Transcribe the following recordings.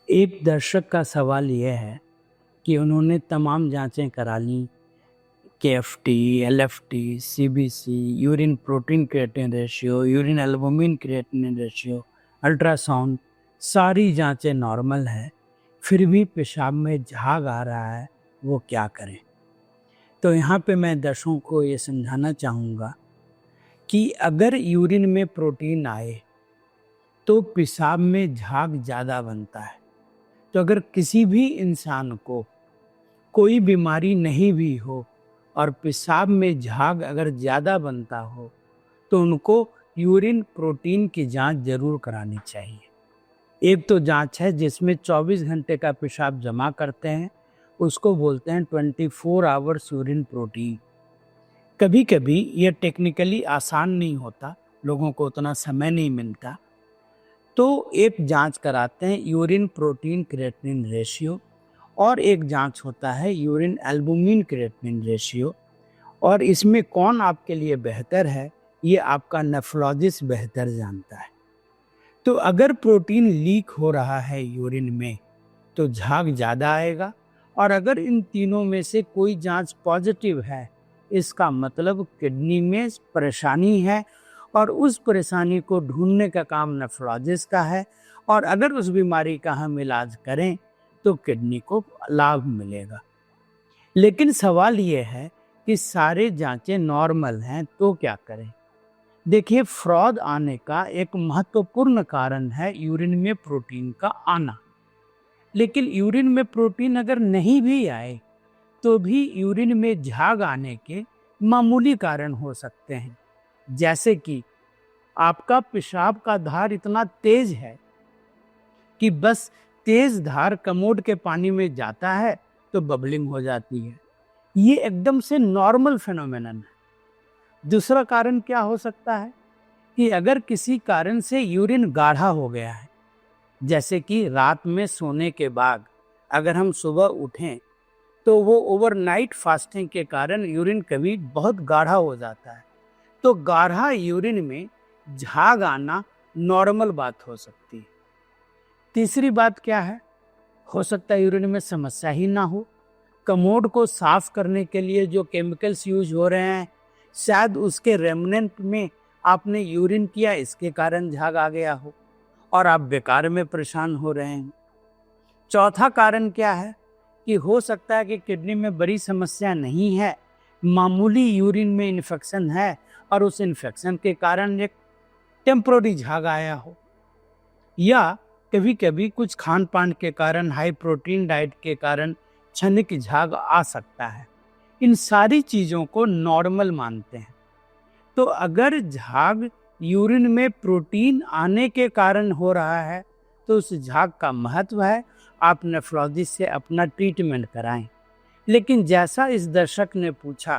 एक दर्शक का सवाल यह है कि उन्होंने तमाम जांचें करा ली, KFT, LFT, CBC, urine protein creatinine ratio, urine albumin creatinine ratio, ultrasound, सारी जांचें नॉर्मल है, फिर भी पेशाब में झाग आ रहा है, वो क्या करें? तो यहाँ पे मैं दर्शकों को ये समझाना चाहूँगा कि अगर यूरिन में प्रोटीन आए तो पेशाब में झाग ज़्यादा बनता है। तो अगर किसी भी इंसान को कोई बीमारी नहीं भी हो और पेशाब में झाग अगर ज़्यादा बनता हो तो उनको यूरिन प्रोटीन की जांच जरूर करानी चाहिए। एक तो जांच है जिसमें 24 घंटे का पेशाब जमा करते हैं, उसको बोलते हैं 24 आवर्स यूरिन प्रोटीन। कभी कभी ये टेक्निकली आसान नहीं होता, लोगों को उतना समय नहीं मिलता, तो एक जांच कराते हैं यूरिन प्रोटीन क्रिएटिनिन रेशियो और एक जांच होता है यूरिन एल्बुमिन क्रिएटिनिन रेशियो। और इसमें कौन आपके लिए बेहतर है ये आपका नेफ्रोलॉजिस्ट बेहतर जानता है। तो अगर प्रोटीन लीक हो रहा है यूरिन में तो झाग ज़्यादा आएगा, और अगर इन तीनों में से कोई जांच पॉजिटिव है इसका मतलब किडनी में परेशानी है और उस परेशानी को ढूंढने का काम नेफ्रोलॉजिस्ट का है, और अगर उस बीमारी का हम इलाज करें तो किडनी को लाभ मिलेगा। लेकिन सवाल ये है कि सारे जांचें नॉर्मल हैं तो क्या करें? देखिए, फ्रॉड आने का एक महत्वपूर्ण कारण है यूरिन में प्रोटीन का आना। लेकिन यूरिन में प्रोटीन अगर नहीं भी आए तो भी यूरिन में झाग आने के मामूली कारण हो सकते हैं, जैसे कि आपका पेशाब का धार इतना तेज है कि बस तेज धार कमोड के पानी में जाता है तो बबलिंग हो जाती है। ये एकदम से नॉर्मल फेनोमेनन है। दूसरा कारण क्या हो सकता है कि अगर किसी कारण से यूरिन गाढ़ा हो गया है, जैसे कि रात में सोने के बाद अगर हम सुबह उठें तो वो ओवरनाइट फास्टिंग के कारण यूरिन कभी बहुत गाढ़ा हो जाता है, तो गाढ़ा यूरिन में झाग आना नॉर्मल बात हो सकती है। तीसरी बात क्या है? हो सकता है यूरिन में समस्या ही ना हो, कमोड को साफ करने के लिए जो केमिकल्स यूज हो रहे हैं शायद उसके रेमनेंट में आपने यूरिन किया, इसके कारण झाग आ गया हो और आप बेकार में परेशान हो रहे हैं। चौथा कारण क्या है कि हो सकता है कि किडनी में बड़ी समस्या नहीं है, मामूली यूरिन में इन्फेक्शन है और उस इन्फेक्शन के कारण एक टेम्पोररी झाग आया हो, या कभी कभी कुछ खान पान के कारण, हाई प्रोटीन डाइट के कारण क्षणिक झाग आ सकता है। इन सारी चीज़ों को नॉर्मल मानते हैं। तो अगर झाग यूरिन में प्रोटीन आने के कारण हो रहा है तो उस झाग का महत्व है आप नेफ्रोलॉजिस्ट से अपना ट्रीटमेंट कराएं। लेकिन जैसा इस दर्शक ने पूछा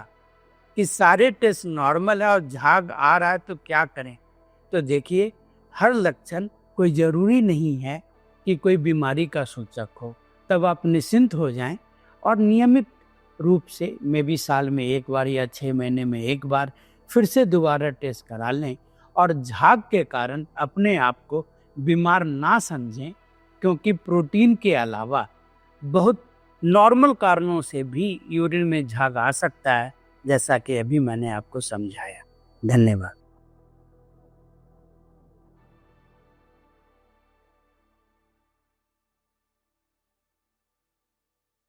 कि सारे टेस्ट नॉर्मल है और झाग आ रहा है तो क्या करें, तो देखिए, हर लक्षण कोई ज़रूरी नहीं है कि कोई बीमारी का सूचक हो। तब आप निश्चिंत हो जाएं और नियमित रूप से मे भी साल में एक बार या 6 महीने में एक बार फिर से दोबारा टेस्ट करा लें और झाग के कारण अपने आप को बीमार ना समझें, क्योंकि प्रोटीन के अलावा बहुत नॉर्मल कारणों से भी यूरिन में झाग आ सकता है, जैसा कि अभी मैंने आपको समझाया। धन्यवाद।